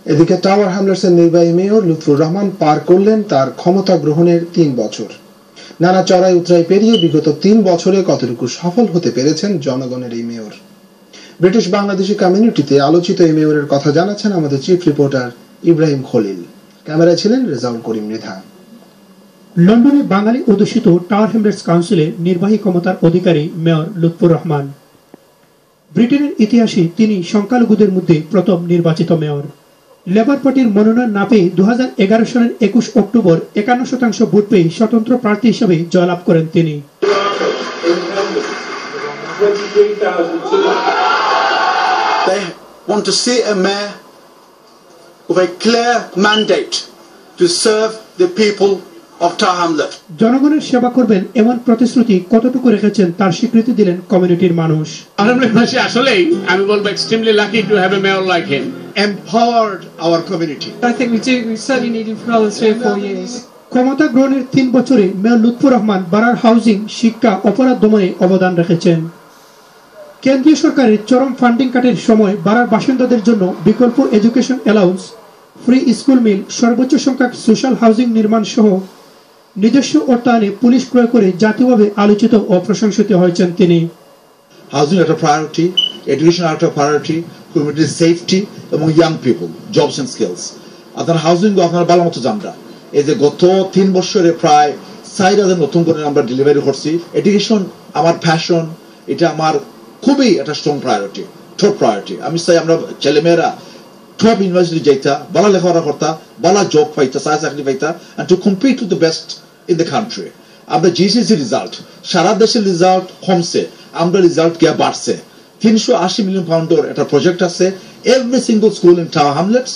এদিকে টাওয়ার হ্যামলেটসের নির্বাহী মেয়র লুৎফুর রহমান পার করলেন তার ক্ষমতা গ্রহণের ৩ বছর। নানা চড়াই উতরাই পেরিয়ে বিগত ৩ বছরে কতটুকু সফল হতে পেরেছেন জনগণের এই মেয়র। ব্রিটিশ বাংলাদেশি কমিউনিটিতে আলোচিত এই মেয়রের কথা জানাচ্ছেন আমাদের চিফ রিপোর্টার ইব্রাহিম খলিল। ক্যামেরায় ছিলেন রেজাউল করিম মৃধা। লন্ডনে বাঙালি অধ্যুষিত টাওয়ার হ্যামলেটস কাউন্সিলে নির্বাহী ক্ষমতার অধিকারী মেয়র লুৎফুর রহমান। ব্রিটেনের ইতিহাসে তিনি সংখ্যালঘুদের মধ্যে প্রথম নির্বাচিত মেয়র। লেবার পার্টির মনোনয়ন না পেয়ে 2011 সালের 21 অক্টোবর 51% ভোট পেয়ে স্বতন্ত্র প্রার্থী হিসেবে জয়লাভ করেন তিনি। They want to see a mayor with a clear mandate to serve the people of Tower Hamlet. জনগণের সেবা করবেন এমন প্রতিশ্রুতি কতটুকু রেখেছেন তার স্বীকৃতি দিলেন কমিউনিটির মানুষ। আসলেই আমি বলবো extremely lucky to have a mayor like him. Empowered our community. I think we certainly need him for another 3 or 4 years. ক্ষমতা গ্রহণের 3 বছরে মেয়র লুৎফুর রহমান বারার হাউজিং, শিক্ষা, অপরাধ দমনে অবদান রেখেছেন। কেন্দ্রীয় সরকারের চরম ফান্ডিং কাটের সময় বারার বাসিন্দাদের জন্য বিকল্প এডুকেশন অ্যালাউন্স, ফ্রি স্কুল মিল, সর্বোচ্চ সংখ্যক সোশ্যাল হাউজিং নির্মাণ সহ নিজস্ব অর্থায়নে পুলিশ ক্রয় করে জাতীয়ভাবে আলোচিত ও প্রশংসিত হয়েছেন তিনি। Housing at a priority, education at a priority, community safety এবং young people, jobs and skills. আপনার হাউজিং আপনার ভালো মতো জানরা এই যে গত 3 বছরে প্রায় 4,000 নতুন করে আমরা ডেলিভারি করছি। এডুকেশন আমার প্যাশন, এটা আমার খুবই একটা স্ট্রং প্রায়োরিটি, টপ প্রায়োরিটি। আমি চাই আমরা ছেলেমেয়েরা টপ ইউনিভার্সিটি যাইতা, ভালো লেখাপড়া করতা, ভালো জব পাইতা, চাকরি পাইতা, and to compete with the best in the country. আমরা জিসিসি রেজাল্ট, সারা দেশের রেজাল্ট কমছে, আমরা রেজাল্ট গিয়া বাড়ছে। 380 মিলিয়ন পাউন্ডের একটা প্রজেক্ট আছে। Every single school in Tower Hamlets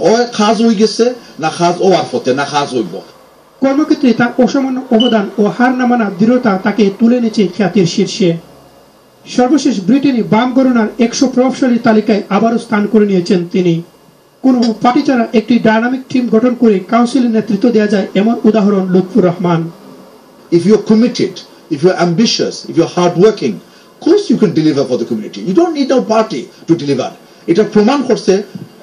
ও কাজ হয়ে গেছে, না কাজ ওয়ার ফতে, না কাজ হইব। কর্মক্ষেত্রে তার অসামান্য অবদান ও হার না মানা দৃঢ়তা তাকে তুলে এনেছে খ্যাতির শীর্ষে। সর্বশেষ ব্রিটেনে বাম গণনার 100 প্রভাবশালী তালিকায় আবারও স্থান করে নিয়েছেন তিনি। কোনো পার্টি ছাড়া একটি ডায়নামিক টিম গঠন করে কাউন্সিলের নেতৃত্ব দেওয়া যায় এমন উদাহরণ Lutfur Rahman. If you're committed, if you're ambitious, if you're hardworking, of course you can deliver for the community. You don't need no party to deliver. এটা প্রমাণ করছে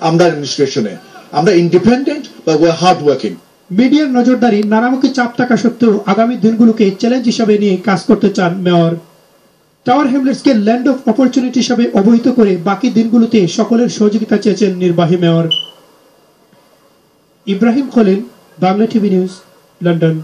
আমরা অ্যাডমিনিস্ট্রেশনে, আমরা ইন্ডিপেন্ডেন্ট but we're hardworking. মিডিয়ার নজরদারি, নানামুখী চাপ থাকা সত্ত্বেও আগামী দিনগুলোকে চ্যালেঞ্জ হিসাবে নিয়ে কাজ করতে চান মেয়র। টাওয়ার হ্যামলেটসকে ল্যান্ড অফ অপরচুনিটি হিসাবে অবহিত করে বাকি দিনগুলোতে সকলের সহযোগিতা চেয়েছেন নির্বাহী mayor. Ibrahim Khalil, Bangla TV news, London.